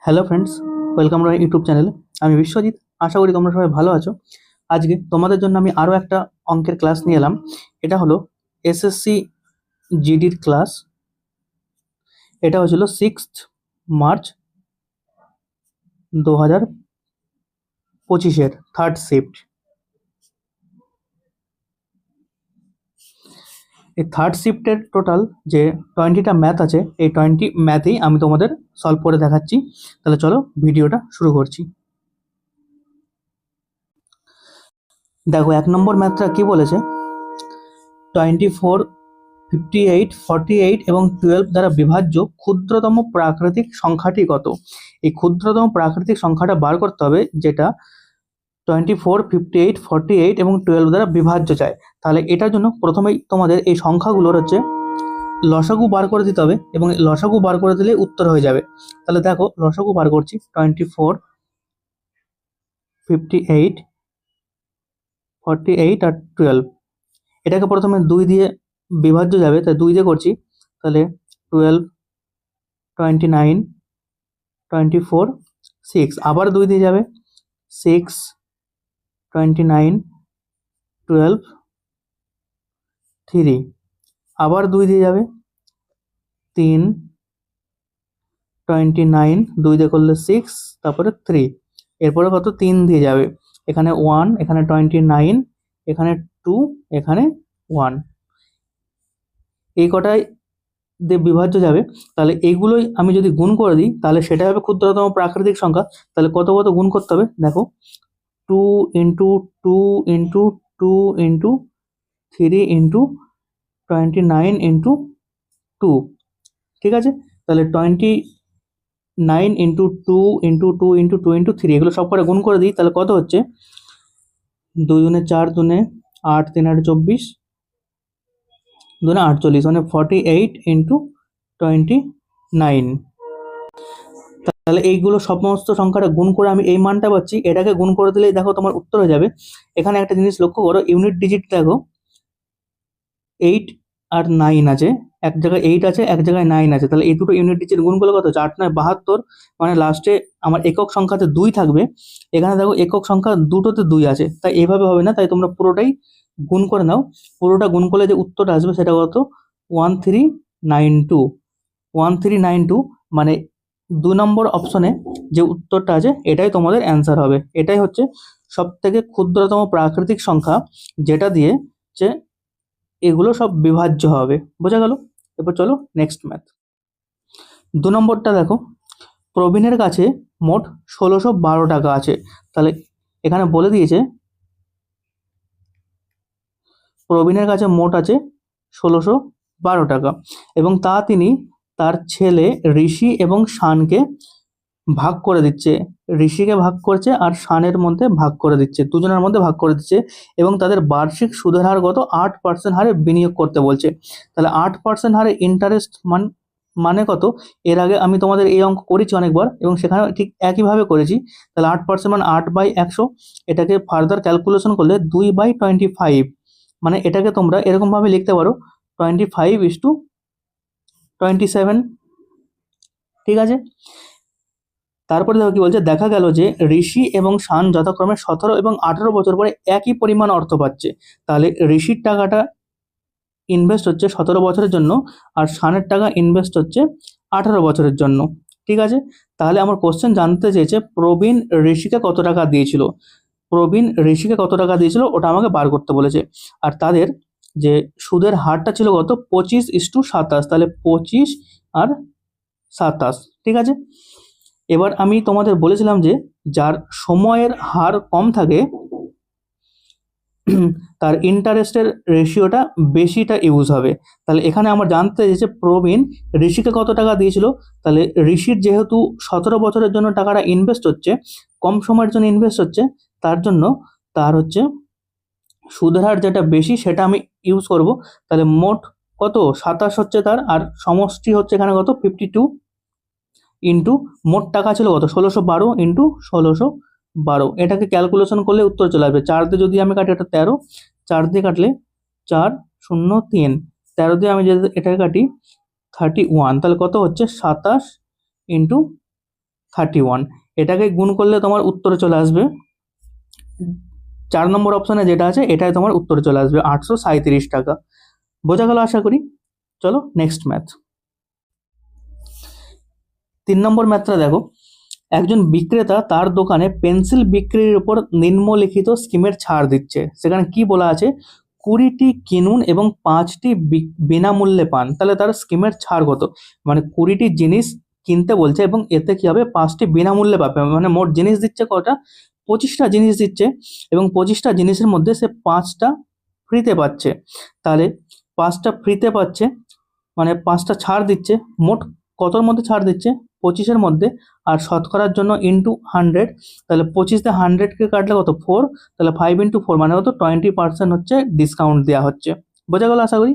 Hello friends, welcome to YouTube channel. আমি বিশ্বজিৎ। আশা করি তোমরা সবাই ভালো আছো। আজকে তোমাদের জন্য আমি আরও একটা অঙ্কের ক্লাস নিয়ে এলাম। এটা হলো এসএসসি জিডির ক্লাস। এটা হচ্ছিল 6 মার্চ 2025-এর থার্ড শিফট। এই থার্ড শিফটের টোটাল যে 20টা ম্যাথ আছে, এই 20 ম্যাথেই আমি তোমাদের সলভ করে দেখাচ্ছি। তাহলে চলো ভিডিওটা শুরু করছি। দেখো, 1 নম্বর ম্যাথটা কি বলেছে, 24, 58, 48 এবং 12 দ্বারা বিভাজ্য ক্ষুদ্রতম প্রাকৃতিক সংখ্যাটি কত? এই ক্ষুদ্রতম প্রাকৃতিক সংখ্যাটা বার করতে হবে, যেটা 24, 58, 48 এবং 12 দ্বারা বিভাজ্য চায়। তাহলে এটার জন্য প্রথমেই তোমাদের এই সংখ্যাগুলোর লসাগু বার করে দিতে হবে, এবং লসাগু বার করে দিলে উত্তর হয়ে যাবে। তাহলে দেখো, লসাগু বার করছি। 24, 58, 48 আর 12, এটাকে প্রথমে 2 দিয়ে বিভাজ্য যাবে, তাই 2 দিয়ে করছি। তাহলে 12, 29, 24, 6, আবার 2 দিয়ে যাবে। 6, 29, 12, 3, আবার 2 দিয়ে যাবে। 3, 29, 2 দিয়ে করলে 6, তারপরে 3, এরপরে কত 3 দিয়ে যাবে। এখানে 1, এখানে 29, এখানে 2, এখানে 1, এই কটাই দিয়ে বিভাজ্য যাবে। তাহলে এইগুলোই আমি যদি গুণ করে দিই, তাহলে সেটা হবে ক্ষুদ্রতম প্রাকৃতিক সংখ্যা। তাহলে কত কত গুণ করতে হবে দেখো, 2 into 2 into 2 into 3 into 29 into 2, ঠিক আছে। তাহলে 29 ইন্টু 2 ইন্টু 2 ইন্টু 2 ইন্টু 3, এগুলো সব করে গুণ করে দিই, তাহলে কত হচ্ছে, 2 দুনে 4, দুনে 8, 3 8 24, দুনে 48, মানে 48 ইন্টু 29। তাহলে এইগুলো সমস্ত সংখ্যাটা গুণ করে আমি এই মানটা পাচ্ছি। এটাকে গুণ করে দিলেই দেখো তোমার উত্তর হয়ে যাবে। এখানে একটা জিনিস লক্ষ্য করো, ইউনিট ডিজিট দেখো 8 আর 9 আছে, এক জায়গায় 8 আছে, এক জায়গায় 9 আছে। তাহলে এই দুটো ইউনিট ডিজিট গুণ করলে কত হচ্ছে, 8 9 72, মানে লাস্টে আমার একক সংখ্যাতে 2 থাকবে। এখানে দেখো একক সংখ্যা দুটোতে 2 আছে, তাই এইভাবে হবে না, তাই তোমরা পুরোটাই গুণ করে নাও। পুরোটা গুণ করলে যে উত্তরটা আসবে সেটা কত, 1392। 1392, মানে 2 নম্বর অপশনে যে উত্তরটা আছে এটাই তোমাদের অ্যান্সার হবে। এটাই হচ্ছে সব থেকে ক্ষুদ্রতম প্রাকৃতিক সংখ্যা, যেটা দিয়ে যে এগুলো সব বিভাজ্য হবে। বোঝা গেল? এরপর চলো নেক্সট ম্যাথ। 2 নম্বরটা দেখো, প্রবীণের কাছে মোট 1612 টাকা আছে। তাহলে এখানে বলে দিয়েছে প্রবীণের কাছে মোট আছে 1612 টাকা, এবং তিনি তার ছেলে ঋষি এবং শানকে ভাগ করে দিচ্ছে। ঋষিকে ভাগ করছে আর শানের মধ্যে ভাগ করে দিচ্ছে, দুজনের মধ্যে ভাগ করে দিচ্ছে, এবং তাদের বার্ষিক সুদের হার কত, 8% হারে বিনিয়োগ করতে বলছে। তাহলে 8% হারে ইন্টারেস্ট মানে কত, এর আগে আমি তোমাদের এই অঙ্ক করেছি অনেকবার, এবং সেখানে ঠিক একইভাবে করেছি। তাহলে 8% মানে 8/100, এটাকে ফার্দার ক্যালকুলেশন করলে 2/25, মানে এটাকে তোমরা এরকমভাবে লিখতে পারো, 25:27, ঠিক আছে। তারপরে দেখো কি বলছে, দেখা গেল যে ঋষি এবং শান যথাক্রমে 17 এবং 18 বছর পরে একই পরিমাণ অর্থ পাচ্ছে। তাহলে ঋষির টাকাটা ইনভেস্ট হচ্ছে 17 বছরের জন্য, আর শানের টাকা ইনভেস্ট হচ্ছে 18 বছরের জন্য, ঠিক আছে। তাহলে আমার কোশ্চেন জানতে চেয়েছে প্রবীণ ঋষিকে কত টাকা দিয়েছিল। প্রবীণ ঋষিকে কত টাকা দিয়েছিল ওটা আমাকে বার করতে বলেছে। আর তাদের যে সুদের হারটা ছিল কত, 25:27, তাহলে 25 আর 27, ঠিক আছে। এবার আমি তোমাদের বলেছিলাম যে যার সময়ের হার কম থাকে তার ইন্টারেস্টের রেশিওটা বেশিটা ইউজ হবে। তাহলে এখানে আমার জানতে চাইছে প্রবীণ ঋষিকে কত টাকা দিয়েছিল। তাহলে ঋষির যেহেতু 17 বছরের জন্য টাকাটা ইনভেস্ট হচ্ছে, কম সময়ের জন্য ইনভেস্ট হচ্ছে, তার জন্য তার সুদের হার যেটা বেশি সেটা আমি ইউজ করব। তাহলে মোট কত, 27 হচ্ছে তার, আর সমষ্টি হচ্ছে এখানে কত, 52, ইন্টু মোট টাকা ছিল কত, 1612 ইন্টু 1612, এটাকে ক্যালকুলেশন করলে উত্তর চলে আসবে। 4 দিয়ে যদি আমি কাটি, এটা 13, 4 দিয়ে কাটলে 4 0 3, 13 দিয়ে আমি যদি এটাকে কাটি 31, তাহলে কত হচ্ছে, 27 ইন্টু 31। এটাকে গুণ করলে তোমার উত্তরে চলে আসবে 4 নম্বর অপশনে যেটা আছে এটাই তোমার উত্তরে চলে আসবে 837 টাকা। বোঝা গেল আশা করি। চলো নেক্সট ম্যাথ। 3 নম্বর ম্যাথটা দেখো, একজন বিক্রেতা তার দোকানে পেন্সিল বিক্রির উপর নিম্নলিখিত স্কিমের ছাড় দিচ্ছে। সেখানে কি বলা আছে, 20টি কিনুন এবং 5টি বিনামূল্যে পান। তাহলে তার স্কিমের ছাড় কত, মানে 20টি জিনিস কিনতে বলছে এবং এতে কি হবে, 5টি বিনামূল্যে পাবে। মানে মোট জিনিস দিচ্ছে কটা, 25টা জিনিস দিচ্ছে এবং 25টা জিনিসের মধ্যে সে 5টা ফ্রিতে পাচ্ছে। তাহলে 5টা ফ্রিতে পাচ্ছে মানে 5টা ছাড় দিচ্ছে, মোট কতর মধ্যে ছাড় দিচ্ছে, 25-এর মধ্যে। আর শতকরার জন্য ইন্টু 100, তাহলে 25-তে 100কে কাটলে কত, 4, তাহলে 5 ইন্টু 4 মানে কত, 20% হচ্ছে ডিসকাউন্ট দেওয়া হচ্ছে। বোঝা গেল আশা করি।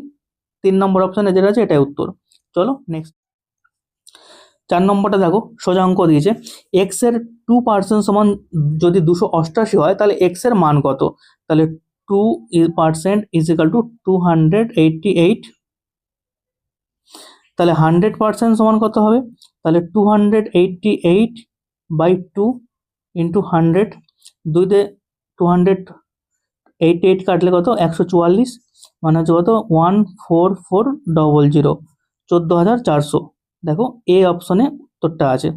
3 নম্বর অপশানে যেটা আছে এটাই উত্তর। চলো নেক্সট। 4 নম্বরটা দেখো, সোজা অঙ্ক দিয়েছে, এক্স এর 2% সমান যদি 288 হয় তাহলে এক্স এর মান কত। তাহলে 2% ইজ ইকাল টু 288। তাহলে 100% সমান কত হবে, তাহলে 288/2 ইন্টু 100, 2-তে 288 কাটলে কত, 144, মানে হচ্ছে কত 14400, 14,400। দেখো এই অপশনে উত্তরটা আছে,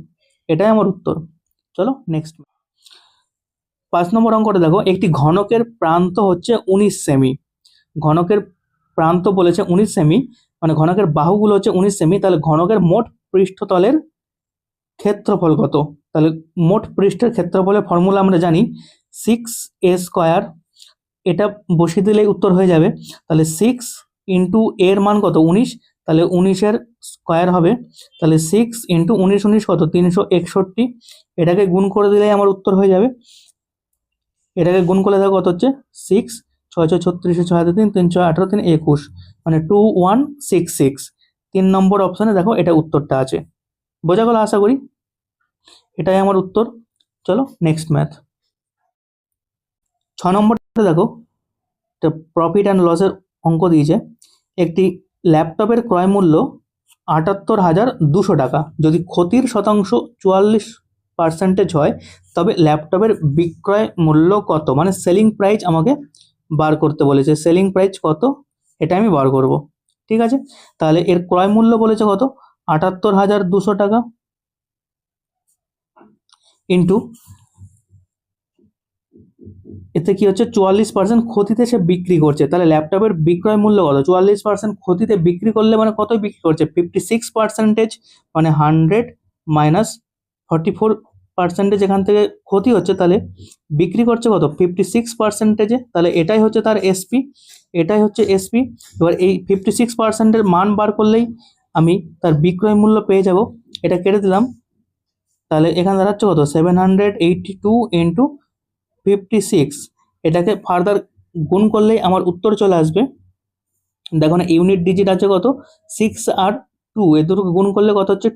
এটাই আমার উত্তর। চলো নেক্সট। 5 নম্বর অঙ্কটা দেখো, একটি ঘনকের প্রান্ত হচ্ছে 19 সেমি। ঘনকের প্রান্ত বলেছে 19 সেমি, মানে ঘনকের বাহুগুলো হচ্ছে 19 সেমি। তাহলে ঘনকের মোট পৃষ্ঠতলের ক্ষেত্রফল কত। তাহলে মোট পৃষ্ঠের ক্ষেত্রফলের ফর্মুলা আমরা জানি 6a²। এটা বসিয়ে দিলেই উত্তর হয়ে যাবে। তাহলে 6 ইন্টু এর মান কত, 19, তাহলে 19-এর স্কোয়ার হবে। তাহলে 6 ইন্টু 19, 19 কত, 361। এটাকে গুণ করে দিলেই আমার উত্তর হয়ে যাবে। এটাকে গুণ করলে দেখো কত হচ্ছে, 6, 6 6 36, 6 3 3 6 18 3 21, মানে 2166। 3 নম্বর অপশানে দেখো এটা উত্তরটা আছে। বোঝা গেল আশা করি, এটাই আমার উত্তর। চলো নেক্সট ম্যাথ। 6 নম্বরটা দেখো, এটা প্রফিট অ্যান্ড লসের অঙ্ক দিয়েছে। একটি ল্যাপটপের ক্রয় মূল্য 78,200 টাকা। যদি ক্ষতির শতাংশ 44% হয় তবে ল্যাপটপের বিক্রয় মূল্য কত, মানে সেলিং প্রাইস আমাকে বার করতে বলেছে। সেলিং প্রাইস কত এটা আমি বার করব, ঠিক আছে। তাহলে এর ক্রয় মূল্য বলেছে কত, 78,200 টাকা, ইন্টু এতে কি হচ্ছে, 44% ক্ষতিতে সে বিক্রি করছে। তাহলে ল্যাপটপের বিক্রয় মূল্য কত, 44% ক্ষতিতে বিক্রি করলে মানে কত বিক্রি করছে, 56%, মানে 100 মাইনাস 44% এখান থেকে ক্ষতি হচ্ছে, তাহলে বিক্রি করছে কত, 56%। তাহলে এটাই হচ্ছে তার এসপি, এটাই হচ্ছে এসপি। এবার এই 56%-এর মান বার করলেই আমি তার বিক্রয় মূল্য পেয়ে যাব। এটা কেটে দিলাম, তাহলে এখানে দাঁড়াচ্ছে কত, 782 ইন্টু 56। এটাকে ফার্দার গুণ করলেই আমার উত্তর চলে আসবে। দেখো না ইউনিট ডিজিট আছে কত, 6 আর 2, এ দুটো গুণ করলে কত হচ্ছে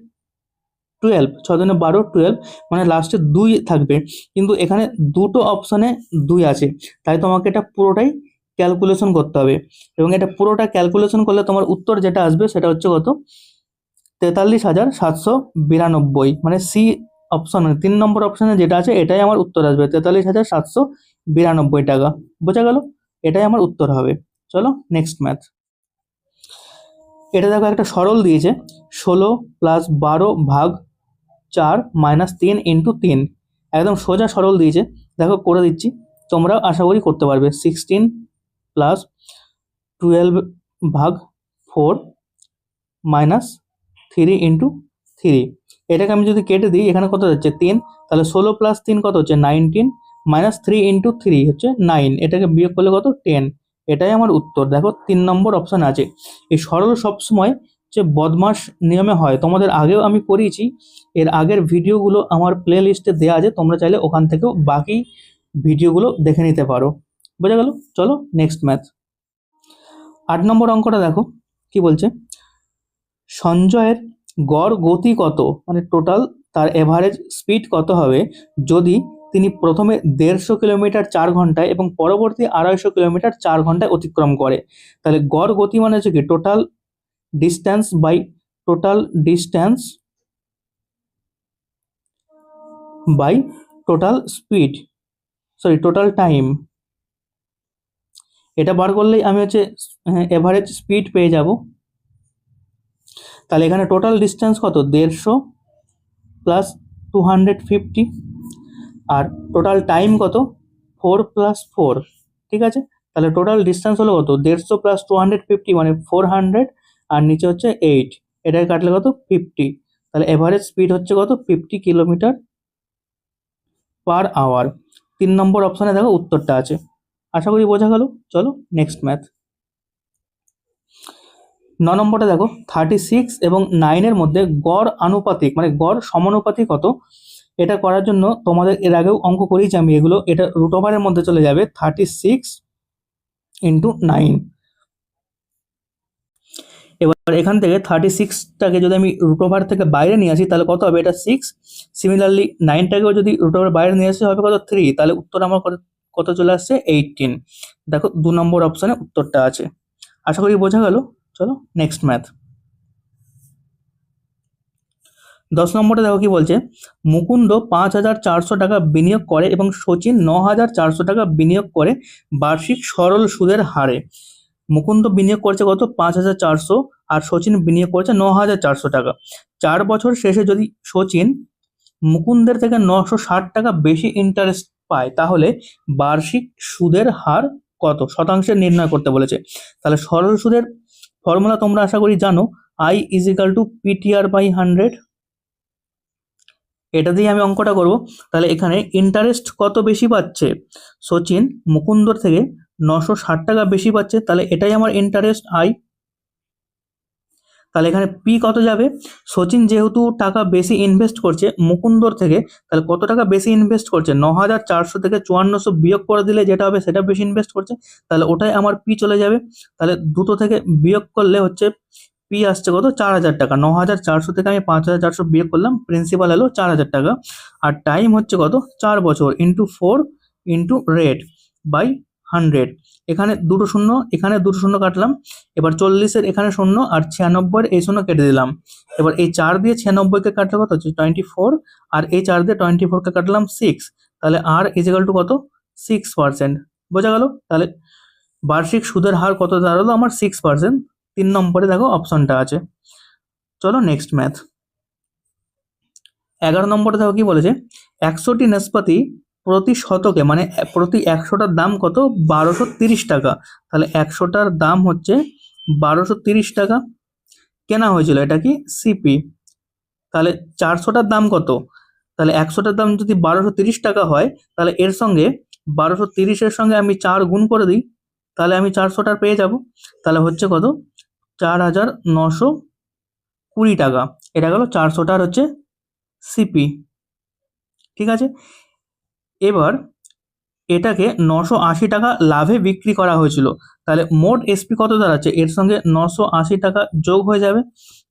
12, 6 দিনে 12, 12, মানে লাস্টে 2 থাকবে। কিন্তু এখানে দুটো অপশনে 2 আছে, তাই তোমাকে এটা পুরোটাই ক্যালকুলেশন করতে হবে। এবং এটা পুরোটা ক্যালকুলেশন করলে তোমার উত্তর যেটা আসবে সেটা হচ্ছে কত, 43,792, মানে সি অপশন 3 নম্বর অপশনে যেটা আছে এটাই আমার উত্তর আসবে, 43,792 টাকা। বোঝা গেল, এটাই আমার উত্তর হবে। চলো নেক্সট ম্যাথ। এটা দেখো একটা সরল দিয়েছে, 16 + 12 ভাগ 4 - 3 ইন্টু 3। একদম সোজা সরল দিয়েছে, দেখো করে দিচ্ছি, তোমরা আশা করি করতে পারবে। 16 + 12 ভাগ 4 - 3 ইন্টু 3। এটাকে আমি যদি কেটে দিই, এখানে কত হচ্ছে 3, তাহলে 16 + 3 কত হচ্ছে 19, -3 ইন্টু 3 হচ্ছে 9, এটাকে বিয়োগ করলে কত 10। এটাই আমার উত্তর। দেখো 3 নম্বর অপশন আছে। এই সরল সবসময় যে বদমাস নিয়মে হয়, তোমাদের আগেও আমি করিয়েছি, এর আগের ভিডিওগুলো আমার প্লে লিস্টে দেওয়া আছে, তোমরা চাইলে ওখান থেকেও বাকি ভিডিওগুলো দেখে নিতে পারো। বোঝা গেল। চলো নেক্সট ম্যাথ। 8 নম্বর অঙ্কটা দেখো কি বলছে, সঞ্জয়ের গড় গতি কত, মানে টোটাল তার এভারেজ স্পিড কত হবে যদি তিনি প্রথমে 150 কিলোমিটার 4 ঘন্টায় এবং পরবর্তী 250 কিলোমিটার 4 ঘন্টায় অতিক্রম করে। তাহলে গড় গতি মানে হচ্ছে কি, total distance by total distance by total speed, sorry total time. এটা বার করলেই আমি হচ্ছে এভারেজ স্পিড পেয়ে যাব। তাহলে এখানে টোটাল ডিস্টেন্স কত, 150 প্লাস 250, আর টোটাল টাইম কত, 4 প্লাস 4। ঠিক আছে, তাহলে টোটাল ডিস্টেন্স হলো কত, 150 প্লাস 250 মানে 400, আর নিচে হচ্ছে 8, এটাকে কাটলে কত 50। তাহলে এভারেজ স্পিড হচ্ছে কত, 50 কিলোমিটার পার আওয়ার। 3 নম্বর অপশানে দেখো উত্তরটা আছে। আশা করি বোঝা গেল। চলো নেক্সট ম্যাথ। 9 নম্বরটা দেখো, 36 এবং 9-এর মধ্যে গড় আনুপাতিক মানে গড় সমানুপাতিক কত। এটা করার জন্য তোমাদের এর আগেও অঙ্ক করেইছি আমি এগুলো, এটা রুট ওভারের মধ্যে চলে যাবে 36 ইন্টু 9। এবার এখান থেকে 36টাকে যদি আমি রুট ওভার থেকে বাইরে নিয়ে আসি তাহলে কত হবে, এটা 6। সিমিলারলি 9টাকেও যদি রুট ওভার বাইরে নিয়ে আসি হবে কত, 3। তাহলে উত্তর আমার কত চলে আসছে, 18। দেখো 2 নম্বর অপশানে উত্তরটা আছে। আশা করি বোঝা গেল। চলো নেক্সট ম্যাথ। 10 নম্বরটা দেখো কি বলছে, মুকুন্দ 5,400 টাকা বিনিয়োগ করে এবং শচীন 9,400 টাকা বিনিয়োগ করে বার্ষিক সরল সুদের হারে। মুকুন্দ বিনিয়োগ করেছে কত, 5,400, আর শচীন বিনিয়োগ করেছে 9,400 টাকা। 4 বছর শেষে যদি শচীন মুকুন্দের থেকে 960 টাকা বেশি ইন্টারেস্ট পায় তাহলে বার্ষিক সুদের হার কত শতাংশে নির্ণয় করতে বলেছে। তাহলে সরল সুদের ফর্মুলা তোমরা আশা করি জানো, I is equal to PTR by 100। এটা দিয়ে আমি অঙ্কটা করব। তাহলে এখানে ইন্টারেস্ট কত বেশি পাচ্ছে, শচীন মুকুন্দর থেকে 960 টাকা বেশি পাচ্ছে, তাহলে এটাই আমার ইন্টারেস্ট আই। তাহলে এখানে পি কত যাবে, শচীন যেহেতু টাকা বেশি ইনভেস্ট করছে মুকুন্দর থেকে, তাহলে কত টাকা বেশি ইনভেস্ট করছে, 9,400 থেকে 5400 বিয়োগ করে দিলে যেটা হবে সেটা বেশি ইনভেস্ট করছে, তাহলে ওটাই আমার পি চলে যাবে। তাহলে দুটো থেকে বিয়োগ করলে হচ্ছে পি আসছে কত, 4,000 টাকা। 9,400 থেকে আমি 5,400 বিয়োগ করলাম, প্রিন্সিপাল হলো 4,000 টাকা। আর টাইম হচ্ছে কত, 4 বছর, ইন্টু 4 ইন্টু রেট বাই 100। এখানে দুটো শূন্য, এখানে দুটো শূন্য কাটলাম। এবার 40-এর এখানে শূন্য, আর 96-এর এই শূন্য কেটে দিলাম। এবার এই 4 দিয়ে 96-কে কাটলে কত হচ্ছে 24, আর এই 4 দিয়ে 24-কে কাটলাম 6। তাহলে আর ইজিক্যাল টু কত, 6%। বোঝা গেল। তাহলে বার্ষিক সুদের হার কত দাঁড়ালো আমার, 6%। 3 নম্বরে দেখো অপশনটা আছে। চলো নেক্সট ম্যাথ। 11 নম্বরে দেখো কি বলেছে, 100টি নাশপাতি প্রতি শতকে মানে প্রতি 100টার দাম কত, 1230 টাকা। তাহলে 100টার দাম হচ্ছে 1230 টাকা। কেনা হয়েছিল, এটা কি সিপি। তাহলে 400টার দাম কত, তাহলে 100টার দাম যদি 1230 টাকা হয়, তাহলে এর সঙ্গে 1230-এর সঙ্গে আমি 4 গুণ করে দিই, তাহলে আমি 400টার পেয়ে যাব। তাহলে হচ্ছে কত, 4,920 টাকা। এটা গেল 400টার হচ্ছে সিপি। ঠিক আছে, এবার এটাকে 980 টাকা লাভে বিক্রি করা হয়েছিল। তাহলে মোট এসপি কত দাঁড়াচ্ছে, এর সঙ্গে 980 টাকা যোগ হয়ে যাবে।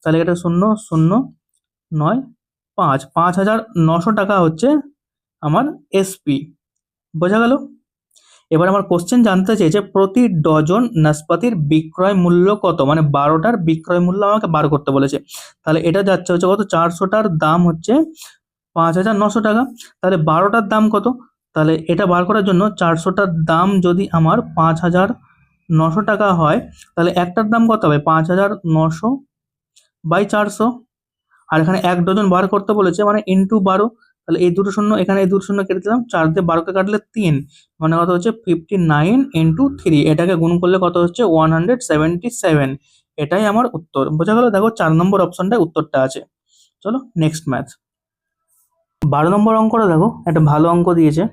তাহলে এটা 0,0,9,5, 5,900 টাকা হচ্ছে আমার এসপি। বোঝা গেল। এবার আমার কোশ্চেন জানতে চেয়েছে প্রতি ডজন নাশপাতির বিক্রয় মূল্য কত, মানে 12টার বিক্রয় মূল্য আমাকে বার করতে বলেছে। তাহলে এটা যাচ্ছে হচ্ছে কত, 400টার দাম হচ্ছে 5,900 টাকা। তাহলে 12টার দাম কত, তাহলে এটা বার করার জন্য 400টার দাম যদি আমার 5,900 টাকা হয়, তাহলে একটার দাম কত হবে, 5,900 বাই 400। আর এখানে 1 ডজন বার করতে বলেছে মানে ইন্টু 12। তাহলে এই দুটো শূন্য, এখানে এই দুটো শূন্য কেটে দিলাম, 4 দিয়ে 12কে কাটলে 3, মানে কত হচ্ছে 59 ইন্টু 3। এটাকে গুণ করলে কত হচ্ছে 177। এটাই আমার উত্তর। বোঝা গেল। দেখো 4 নম্বর অপশনটায় উত্তরটা আছে। চলো নেক্সট ম্যাথ। 12 নম্বর অঙ্কটা দেখো, একটা ভালো অঙ্ক দিয়েছে।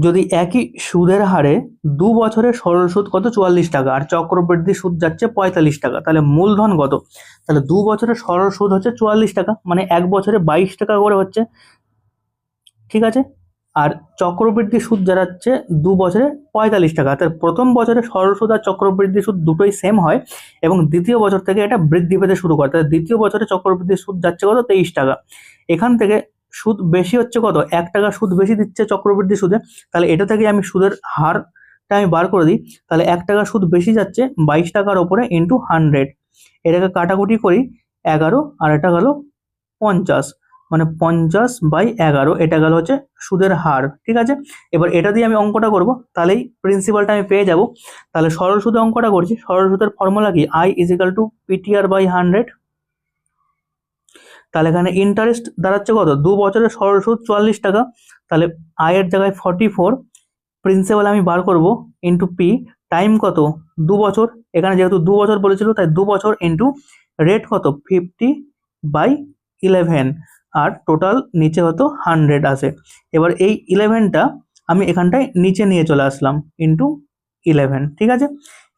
যদি একই সুদের হারে 2 বছরের সরল সুদ কত, 44 টাকা, আর চক্রবৃদ্ধি সুদ যাচ্ছে 45 টাকা, তাহলে মূলধন কত। তাহলে 2 বছরের সরল সুদ হচ্ছে 44 টাকা, মানে 1 বছরে 22 টাকা করে হচ্ছে। ঠিক আছে, আর চক্রবৃদ্ধি সুদ যাচ্ছে 2 বছরে 45 টাকা। তার প্রথম বছরে সরল সুদ আর চক্রবৃদ্ধি সুদ দুটোই সেম হয়, এবং দ্বিতীয় বছর থেকে এটা বৃদ্ধি পেতে শুরু করে। তাহলে দ্বিতীয় বছরে চক্রবৃদ্ধি সুদ যাচ্ছে কত, 23 টাকা। এখান থেকে সুদ বেশি হচ্ছে কত, 1 টাকা সুদ বেশি দিচ্ছে চক্রবৃদ্ধি সুদে। তাহলে এটা থেকে আমি সুদের হারটা আমি বার করে দিই। তাহলে 1 টাকা সুদ বেশি যাচ্ছে 22 টাকার ওপরে ইন্টু 100। এটাকে কাটাকুটি করি, 11, আর এটা গেল 50। মানে 50/11, এটা গেল হচ্ছে সুদের হার। ঠিক আছে, এবার এটা দিয়ে আমি অঙ্কটা করব, তাহলেই প্রিন্সিপালটা আমি পেয়ে যাব। তাহলে সরল সুদে অঙ্কটা করছি। সরল সুদের ফর্মুলা কি? I = PTR/100। তাহলে এখানে ইন্টারেস্ট দাঁড়াচ্ছে কত? 2 বছরের সরল সুদ 44 টাকা। তাহলে আয়ের জায়গায় 44, প্রিন্সিপাল আমি বার করব ইন্টু পি, টাইম কত? 2 বছর, এখানে যেহেতু 2 বছর বলেছিল তাই 2 বছর ইন্টু রেট কত? 50/11, আর টোটাল নিচে হতো 100 আসে। এবার এই 11টা আমি এখানটায় নিচে নিয়ে চলে আসলাম ইন্টু 11। ঠিক আছে,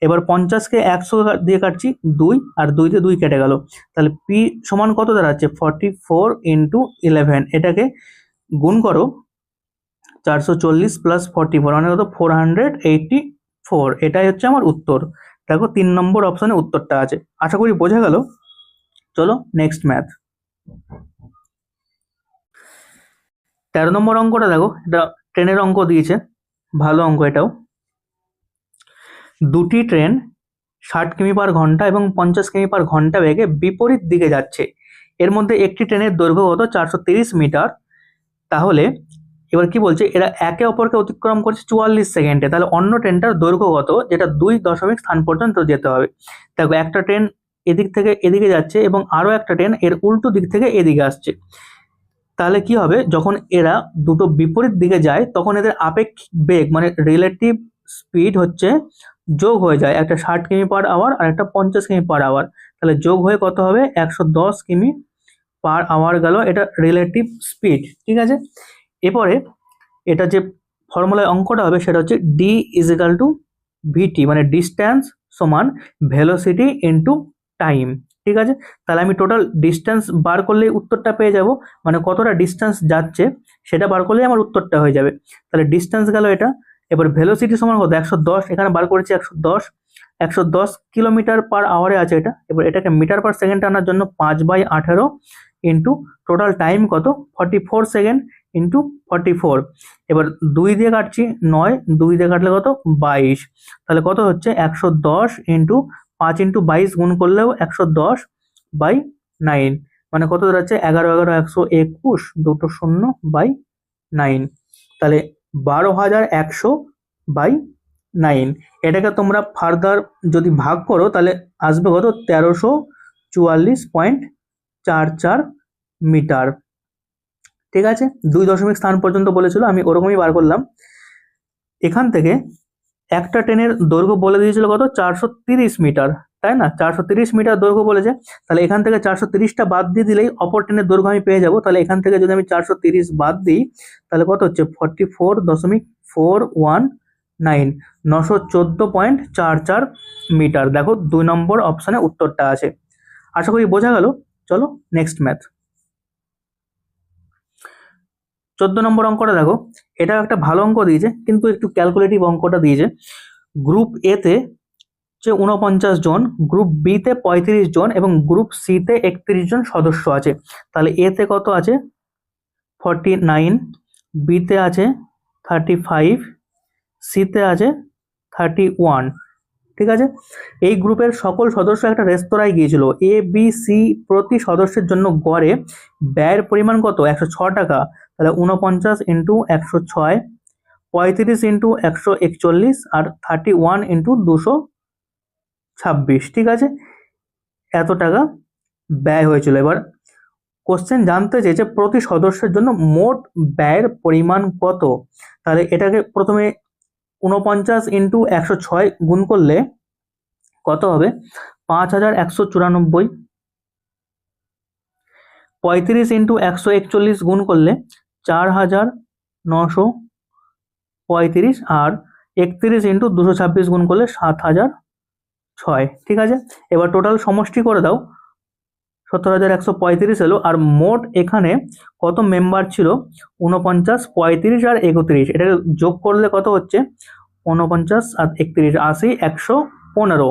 এবার 50কে 100 দিয়ে কাটছি 2, আর 2 দিয়ে 2 কেটে গেল। তাহলে পি সমান কত দাঁড়াচ্ছে? 44 ইন্টু 11, এটাকে গুণ করো 440 প্লাস 44 মানে কত? 484। এটাই হচ্ছে আমার উত্তর। দেখো 3 নম্বর অপশনে উত্তরটা আছে। আশা করি বোঝা গেল। চলো নেক্সট ম্যাথ। 13 নম্বর অঙ্কটা দেখো, এটা ট্রেনের অঙ্ক দিয়েছে, ভালো অঙ্ক এটাও। দুটি ট্রেন 60 কিমি/ঘন্টা এবং 50 কিমি/ঘন্টা বেগে বিপরীত দিকে যাচ্ছে। এর মধ্যে একটি ট্রেনের দৈর্ঘ্য কত? 430 মিটার। তাহলে এবার কি বলছে? এরা একে অপরকে অতিক্রম করছে 44 সেকেন্ডে। তাহলে অন্য ট্রেনটার দৈর্ঘ্য কত, যেটা 2 দশমিক স্থান পর্যন্ত যেতে হবে। দেখো একটা ট্রেন এদিক থেকে এদিকে যাচ্ছে এবং আরো একটা ট্রেন এর উল্টো দিক থেকে এদিকে আসছে। তাহলে কি হবে? যখন এরা দুটো বিপরীত দিকে যায় তখন এদের আপেক্ষিক বেগ মানে রিলেটিভ স্পিড হচ্ছে যোগ হয়ে যায়। একটা 60 কিমি/আওয়ার আর একটা 50 কিমি/আওয়ার। তাহলে যোগ হয়ে কত হবে? 110 কিমি/আওয়ার গেল, এটা রিলেটিভ স্পিড। ঠিক আছে, এরপরে এটা যে ফর্মুলায় অঙ্কটা হবে সেটা হচ্ছে ডি = ভিটি, মানে ডিস্ট্যান্স সমান ভেলোসিটি ইন্টু টাইম। ঠিক আছে, তাহলে আমি টোটাল ডিস্টেন্স বার করলেই উত্তরটা পেয়ে যাব, মানে কতটা ডিস্টেন্স যাচ্ছে সেটা বার করলেই আমার উত্তরটা হয়ে যাবে। তাহলে ডিস্টেন্স গেল এটা। এবার ভেলোসিটি সমান কত? 110, এখানে বার করেছি 110 কিলোমিটার/আওয়ারে আছে এটা। এবার এটাকে মিটার/সেকেন্ড আনার জন্য 5/18 ইন্টু টোটাল টাইম কত? 44 সেকেন্ড ইন্টু 44। এবার 2 দিয়ে কাটছি 9, 2 দিয়ে কাটলে কত? 22। তাহলে কত হচ্ছে? 110 ইন্টু 5 ইন্টু 22 গুণ করলেও 110/9, মানে কত দাঁড়াচ্ছে? 11 11 121, দুটো 0/9। তাহলে 12,100/9। এটাকে তোমরা ফার্দার যদি ভাগ করো তাহলে আসবে কত? 1344.44 মিটার। ঠিক আছে, 2 দশমিক স্থান পর্যন্ত বলেছিল, আমি ওরকমই বার করলাম। এখান থেকে একটা ট্রেনের দৈর্ঘ্য বলে দিয়েছিল কত? 430 মিটার, তাই না? 430 মিটার দৈর্ঘ্য বলেছে। তাহলে এখান থেকে 430টা বাদ দিয়ে দিলেই অপর ট্রেনের দৈর্ঘ্য আমি পেয়ে যাব। তাহলে এখান থেকে যদি আমি 430 বাদ দিই তাহলে কত হচ্ছে? 44.419, 914.44 মিটার। দেখো 2 নম্বর অপশনে উত্তরটা আছে। আশা করি বোঝা গেল। চলো নেক্সট ম্যাথ। 14 নম্বর অঙ্কটা দেখো, এটা একটা ভালো অঙ্ক দিয়েছে কিন্তু একটু ক্যালকুলেটিভ অঙ্কটা দিয়েছে। গ্রুপ এ তে 49 জন, গ্রুপ বি তে 35 জন এবং গ্রুপ সি তে 31 জন সদস্য আছে। তাহলে এ তে কত আছে? 49, বি তে আছে 35, সি তে আছে 31। ঠিক আছে, এই গ্রুপের সকল সদস্য একটা রেস্তোরাঁয় গিয়েছিল। এ বি সি প্রতি সদস্যের জন্য গড়ে ব্যয়ের পরিমাণ কত? 106 টাকা। তাহলে 49 ইন্টু 106, 35 ইন্টু 141 আর 31 ইন্টু 226। ঠিক আছে, এত টাকা ব্যয় হয়েছিল। এবার কোশ্চেন জানতে চেয়েছে প্রতি সদস্যের জন্য মোট ব্যয়ের পরিমাণ কত। তাহলে এটাকে প্রথমে 49 ইন্টু 106 গুণ করলে কত হবে? 5194। 35 ইন্টু 141 গুণ করলে 4935, আর 31 ইন্টু 226 গুণ করলে 7006। ঠিক আছে, এবার টোটাল সমষ্টি করে দাও, 17,135 এলো। আর মোট এখানে কত মেম্বার ছিল? 49, 35 আর 31, এটাকে যোগ করলে কত হচ্ছে? 49 আর 31, 80, 115।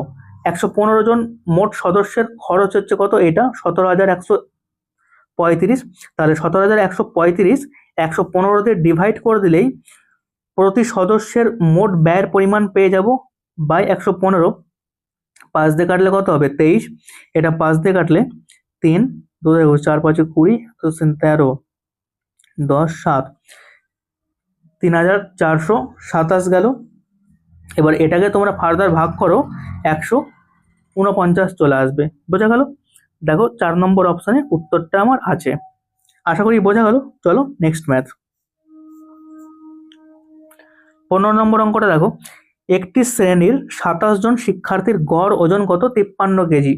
115 জন মোট সদস্যের খরচ হচ্ছে কত? এটা 17,135। তাহলে 17,135 115 দিয়ে ডিভাইড করে দিলেই প্রতি সদস্যের মোট ব্যয়ের পরিমাণ পেয়ে যাব বাই 115। 5 দিয়ে কাটলে কত হবে? 23, এটা 5 দিয়ে কাটলে 3, 2 4 5 20, তো 13, 10 7, 3427 গেল। এবার এটাকে তোমরা ফার্দার ভাগ করো, 149 চলে আসবে। বোঝা গেল? দেখো 4 নম্বর অপশানে উত্তরটা আমার আছে। আশা করি বোঝা গেল। চলো নেক্সট ম্যাথ। 15 নম্বর অঙ্কটা দেখো, একটি শ্রেণীর 27 জন শিক্ষার্থীর গড় ওজন কত? 53 কেজি।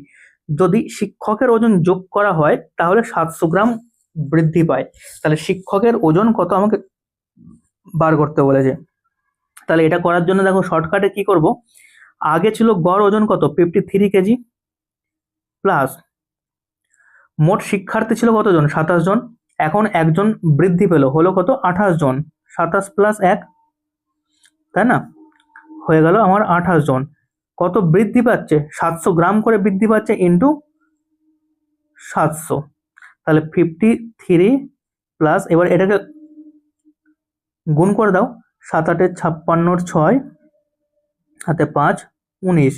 যদি শিক্ষকের ওজন যোগ করা হয় তাহলে 700 গ্রাম বৃদ্ধি পায়। তাহলে শিক্ষকের ওজন কত আমাকে বার করতে বলেছে। তাহলে এটা করার জন্য দেখো শর্টকাটে কি করব, আগে ছিল গড় ওজন কত? 53 কেজি, প্লাস মোট শিক্ষার্থী ছিল কতজন? 27 জন। এখন একজন বৃদ্ধি পেল, হলো কত? 28 জন। 27 প্লাস 1, তাই না? হয়ে গেল আমার 28 জন। কত বৃদ্ধি পাচ্ছে? 700 গ্রাম করে বৃদ্ধি পাচ্ছে, ইন্টু 700। তাহলে 53 প্লাস, এবার এটাকে গুণ করে দাও, 7 8 56 6 হাতে 5 19,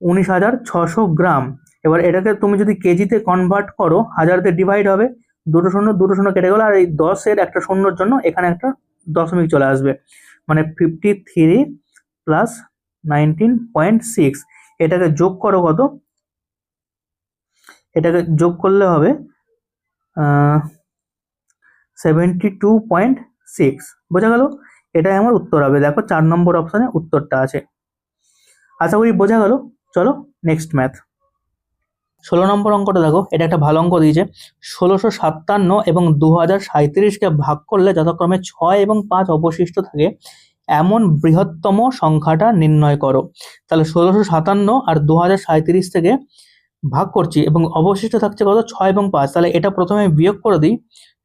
19,600 গ্রাম। এবার এটাকে তুমি যদি কেজিতে কনভার্ট করো, হাজার দিয়ে ডিভাইড হবে, দুটো শূন্য কেটে গেল, আর এই 10-এর একটা শূন্যর জন্য এখানে একটা দশমিক চলে আসবে, মানে 53 প্লাস 19.6। এটাকে যোগ করো কত? এটাকে যোগ করলে হবে 72.6। বোঝা গেল? এটাই আমার উত্তর হবে। দেখো 4 নম্বর অপশানে উত্তরটা আছে। আশা করি বোঝা গেল। চলো নেক্সট ম্যাথ। 16 নম্বর অঙ্কটা দেখো, এটা একটা ভালো অঙ্ক দিয়েছে। 1657 এবং 2037কে ভাগ করলে যথাক্রমে 6 এবং 5 অবশিষ্ট থাকে এমন বৃহত্তম সংখ্যাটা নির্ণয় করো। তাহলে 1657 আর 2037 থেকে ভাগ করছি এবং অবশিষ্ট থাকছে কত? 6 এবং 5। তাহলে এটা প্রথমে বিয়োগ করে দিই।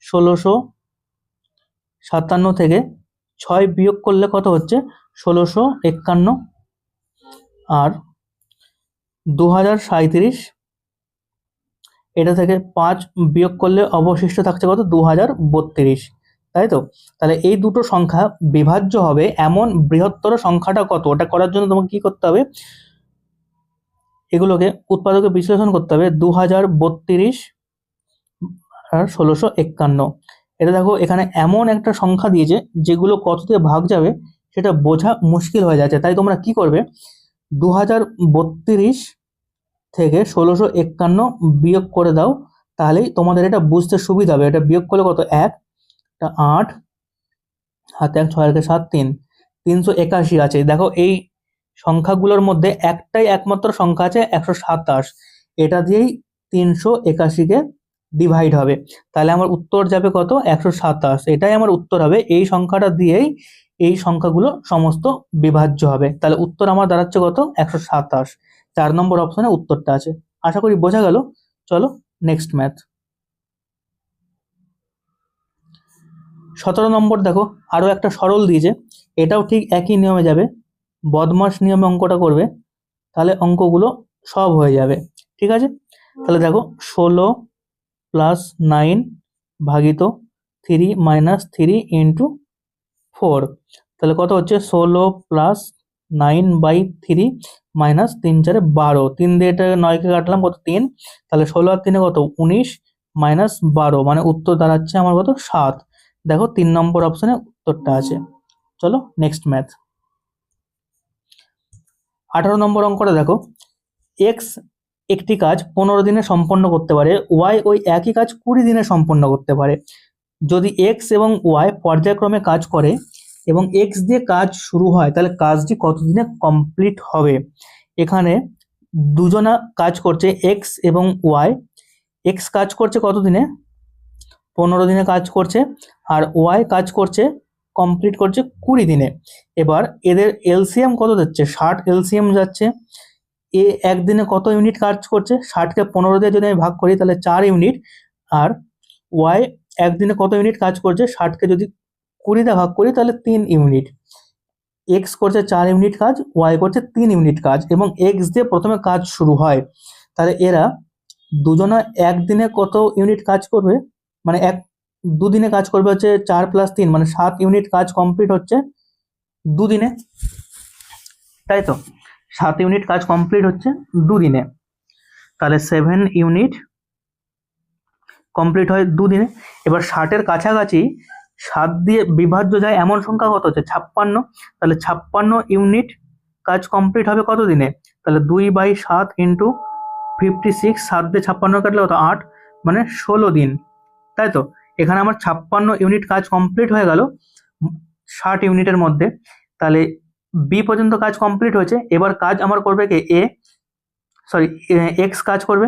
1657 থেকে 6 বিয়োগ করলে কত হচ্ছে? 1651। আর 2037, এটা থেকে 5 বিয়োগ করলে অবশিষ্ট থাকছে কত? 2032, তাই তো? তাহলে এই দুটো সংখ্যা বিভাজ্য হবে এমন বৃহত্তর সংখ্যাটা কত? ওটা করার জন্য তোমাকে কি করতে হবে? এগুলোকে উৎপাদকে বিশ্লেষণ করতে হবে। 2032 আর 1651। এটা দেখো এখানে এমন একটা সংখ্যা দিয়েছে যেগুলো কততে ভাগ যাবে সেটা বোঝা মুশকিল হয়ে যাচ্ছে। তাই তোমরা কি করবে, 2032 থেকে 1651 বিয়োগ করে দাও, তাহলেই তোমাদের এটা বুঝতে সুবিধা হবে। এটা বিয়োগ করলে কত? 1, 8 হাতে 1, 6 7 3, 381 আছে। দেখো এই সংখ্যাগুলোর মধ্যে একটাই একমাত্র সংখ্যা আছে 127, এটা দিয়েই 381কে ডিভাইড হবে। তাহলে আমার উত্তর যাবে কত? 127। এটাই আমার উত্তর হবে। এই সংখ্যাটা দিয়েই এই সংখ্যাগুলো সমস্ত বিভাজ্য হবে। তাহলে উত্তর আমার দাঁড়াচ্ছে কত? 127। 4 নম্বর অপশনে উত্তরটা আছে। আশা করি বোঝা গেল। চলো নেক্সট ম্যাথ। 17 নম্বর দেখো, আরো একটা সরল দিয়েছে। এটাও ঠিক একই নিয়মে যাবে, বদমাস নিয়মে অঙ্কটা করবে, তাহলে অঙ্কগুলো সব হয়ে যাবে। ঠিক আছে? তাহলে দেখো 16 প্লাস 9 ভাগিত 3 মাইনাস 3 ইন্টু 4। তাহলে কত হচ্ছে? 16 প্লাস 9/3 মাইনাস 3 4 12। 3 দিয়ে এটা 9কে কাটলাম, কত? 3। তাহলে 16 আর 3 কত? 19 মাইনাস 12, মানে উত্তর দাঁড়াচ্ছে আমার কত? 7। দেখো 3 নম্বর অপশনে উত্তরটা আছে। চলো নেক্সট ম্যাথ। 18 নম্বর অঙ্কটা দেখো, এক্স একটি কাজ 15 দিনে সম্পন্ন করতে পারে, ওয়াই ওই একই কাজ 20 দিনে সম্পন্ন করতে পারে। যদি এক্স এবং ওয়াই পর্যায়ক্রমে কাজ করে এবং এক্স দিয়ে কাজ শুরু হয়, তাহলে কাজটি কতদিনে কমপ্লিট হবে? এখানে দুজনা কাজ করছে, এক্স এবং ওয়াই। এক্স কাজ করছে কত দিনে? 15 দিনে কাজ করছে, আর ওয়াই কাজ করছে, কমপ্লিট করছে 20 দিনে। এবার এদের এলসিএম কত যাচ্ছে? 60 এলসিএম যাচ্ছে। এ একদিনে কত ইউনিট কাজ করছে? 60কে 15 দিয়ে যদি আমি ভাগ করি তাহলে 4 ইউনিট। আর ওয়াই একদিনে কত ইউনিট কাজ করছে? 60কে যদি 20 দিয়ে ভাগ করি তাহলে 3 ইউনিট। এক্স করছে 4 ইউনিট কাজ, ওয়াই করছে 3 ইউনিট কাজ, এবং এক্স দিয়ে প্রথমে কাজ শুরু হয়। তাহলে এরা দুজনা একদিনে কত ইউনিট কাজ করবে? মানে দুদিনে কাজ করবে হচ্ছে 4 + 3, মানে 7 ইউনিট কাজ কমপ্লিট হচ্ছে দুদিনে, তাই তো? 7 ইউনিট কাজ কমপ্লিট হচ্ছে দুদিনে। তাহলে 7 ইউনিট কমপ্লিট হয় 2 দিনে। এবার 60-এর কাছাকাছি 7 দিয়ে বিভাজ্য যায় এমন সংখ্যা কত হচ্ছে 56, তাহলে 56 ইউনিট কাজ কমপ্লিট হবে কত দিনে, তাহলে 2/7 ইন্টু 56, 7 দিয়ে 56 কাটলে কত 8, মানে 16 দিন, তাই তো। এখানে আমার 56 ইউনিট কাজ কমপ্লিট হয়ে গেল 60 ইউনিটের মধ্যে, তাহলে বি পর্যন্ত কাজ কমপ্লিট হয়েছে। এবার কাজ আমার করবে কে এক্স কাজ করবে,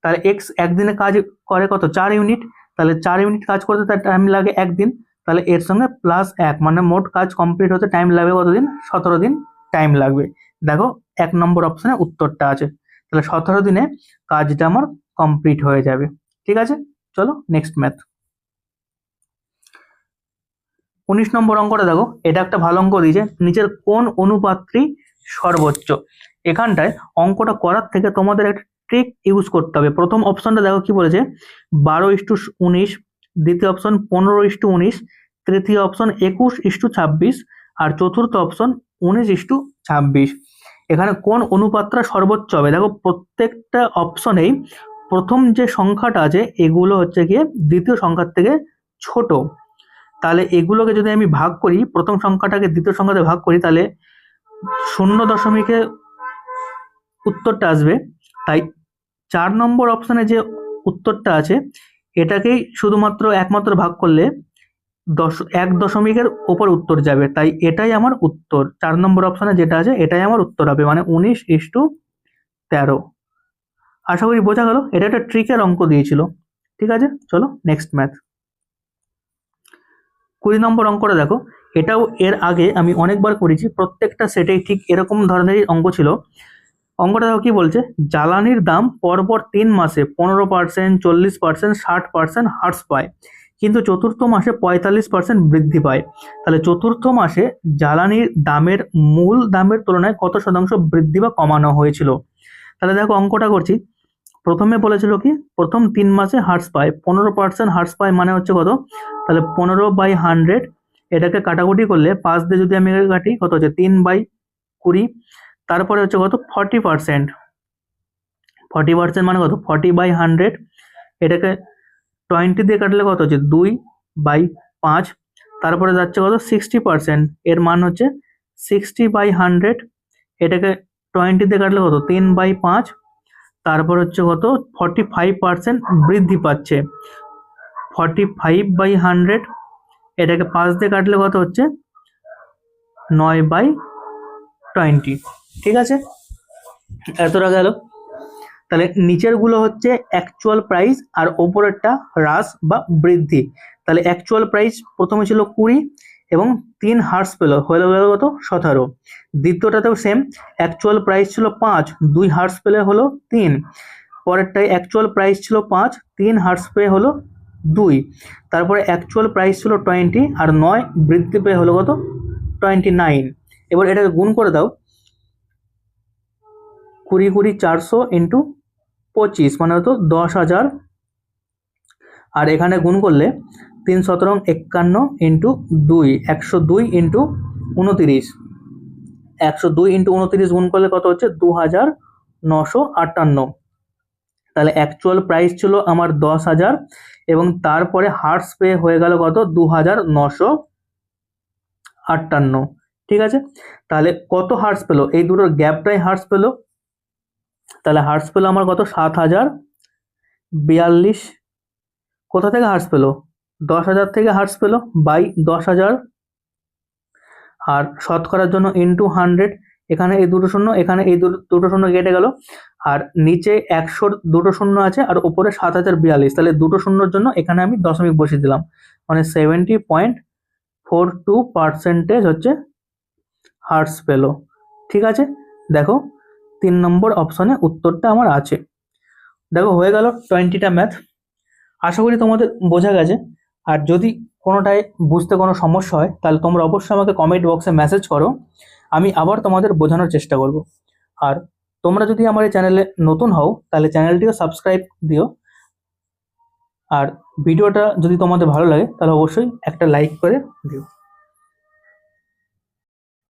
তাহলে এক্স একদিনে কাজ করে কত 4 ইউনিট, তাহলে 4 ইউনিট কাজ করতে তার টাইম লাগে একদিন, তাহলে এর সঙ্গে +1, মানে মোট কাজ কমপ্লিট হতে টাইম লাগবে কতদিন, 17 দিন টাইম লাগবে। দেখো 1 নম্বর অপশনে উত্তরটা আছে, তাহলে 17 দিনে কাজটা আমার কমপ্লিট হয়ে যাবে। ঠিক আছে, চলো নেক্সট ম্যাথ। 19 নম্বর অঙ্কটা দেখো, এটা একটা ভালো অঙ্ক দিয়েছে, নিচের কোন অনুপাতটি সর্বোচ্চ। এখানটায় অঙ্কটা করার থেকে তোমাদের একটা ট্রিক ইউজ করতে হবে। প্রথম অপশনটা দেখো কি বলেছে, 12:19, দ্বিতীয় অপশন 15:19, তৃতীয় অপশন 21:26, আর চতুর্থ অপশন 19:26। এখানে কোন অনুপাতটা সর্বোচ্চ হবে, দেখো প্রত্যেকটা অপশনেই প্রথম যে সংখ্যাটা আছে এগুলো হচ্ছে গিয়ে দ্বিতীয় সংখ্যার থেকে ছোট। তাহলে এগুলোকে যদি আমি ভাগ করি, প্রথম সংখ্যাটাকে দ্বিতীয় সংখ্যাতে ভাগ করি, তাহলে 0 দশমিকে উত্তরটা আসবে। তাই 4 নম্বর অপশনে যে উত্তরটা আছে এটাকেই শুধুমাত্র একমাত্র ভাগ করলে 1 দশমিকের ওপর উত্তর যাবে, তাই এটাই আমার উত্তর। 4 নম্বর অপশনে যেটা আছে এটাই আমার উত্তর হবে, মানে 19:13। আশা করি বোঝা গেল, এটা একটা ট্রিকের অঙ্ক দিয়েছিল। ঠিক আছে, চলো নেক্সট ম্যাথ। 20 নম্বর অঙ্কটা দেখো, এটাও এর আগে আমি অনেকবার করেছি, প্রত্যেকটা সেটেই ঠিক এরকম ধরনেরই অঙ্ক ছিল। অঙ্কটা দেখো কি বলছে, জ্বালানির দাম পরপর 3 মাসে 15%, 40%, 60% হ্রাস পায়, কিন্তু চতুর্থ মাসে 45% বৃদ্ধি পায়। তাহলে চতুর্থ মাসে জ্বালানির দামের মূল দামের তুলনায় কত শতাংশ বৃদ্ধি বা কমানো হয়েছিল। তাহলে দেখো অঙ্কটা করছি, প্রথমে বলেছিল কি প্রথম 3 মাসে হ্রাস পায়, 15% হ্রাস পায় মানে হচ্ছে কত, তাহলে 15/100, এটাকে কাটাকুটি করলে 5 দিয়ে যদি আমি কাটি কত হচ্ছে 3/20, তারপরে হচ্ছে কত 40%, 40% মানে কত 40/100, এটাকে 20 দিয়ে কাটলে কত হচ্ছে 2/5, তারপরে যাচ্ছে কত 60%, এর মান হচ্ছে 60/100, এটাকে 20 দিয়ে কাটলে কত 3/5, তারপর হচ্ছে কত 45% বৃদ্ধি পাচ্ছে, 45/100, এটাকে 5 দিয়ে কাটলে কত হচ্ছে 9/20। ঠিক আছে, এতটা গেল। তাহলে নিচেরগুলো হচ্ছে অ্যাকচুয়াল প্রাইস আর ওপরেরটা হ্রাস বা বৃদ্ধি। তাহলে অ্যাকচুয়াল প্রাইস প্রথমে ছিল 20 এবং 3 হ্রাস পেলো, হলো গেল কত 17। দ্বিতীয়টাতেও সেম, অ্যাকচুয়াল প্রাইস ছিল 5, 2 হ্রাস পেলে হলো 3। পরেরটাই অ্যাকচুয়াল প্রাইস ছিল 5, 3 হ্রাস পেয়ে হলো 2। তারপরে অ্যাকচুয়াল প্রাইস ছিল 20 আর 9 বৃদ্ধি পেয়ে হলো কত 29। এবার এটাকে গুণ করে দাও, 20 20 400 ইন্টু 25 মানে হতো 10,000, আর এখানে গুণ করলে 3 17 51 ইন্টু 2, 102 ইন্টু 29, 102 ইন্টু 29 গুণ করলে কত হচ্ছে 2,958। তাহলে অ্যাকচুয়াল প্রাইস ছিল আমার 10,000 এবং তারপরে হ্রাস পেয়ে হয়ে গেল কত 2,958। ঠিক আছে, তাহলে কত হ্রাস পেলো, এই দুটোর গ্যাপটাই হ্রাস পেলো, তাহলে হ্রাস পেলো আমার কত 7,042। কোথা থেকে হ্রাস পেলো, 10,000 থেকে হ্রাস পেলো বাই 10,000, আর শতকরার জন্য ইন্টু 100, এখানে এই দুটো শূন্য, এখানে এই দুটো শূন্য কেটে গেল, আর নিচে 100 দুটো শূন্য আছে আর উপরে 7,042, তাহলে দুটো শূন্যর জন্য এখানে আমি দশমিক বসিয়ে দিলাম, মানে 70.42% হচ্ছে হ্রাস পেলো। ঠিক আছে, দেখো 3 নম্বর অপশনে উত্তরটা আমার আছে। দেখো হয়ে গেল 20টা ম্যাথ। আশা করি তোমাদের বোঝা গেছে, আর যদি কোনোটায় বুঝতে কোনো সমস্যা হয় তাহলে তোমরা অবশ্যই আমাকে কমেন্ট বক্সে মেসেজ করো, আমি আবার তোমাদের বোঝানোর চেষ্টা করব। আর তোমরা যদি আমার এই চ্যানেলে নতুন হও তাহলে চ্যানেলটিও সাবস্ক্রাইব দিও, আর ভিডিওটা যদি তোমাদের ভালো লাগে তাহলে অবশ্যই একটা লাইক করে দিও।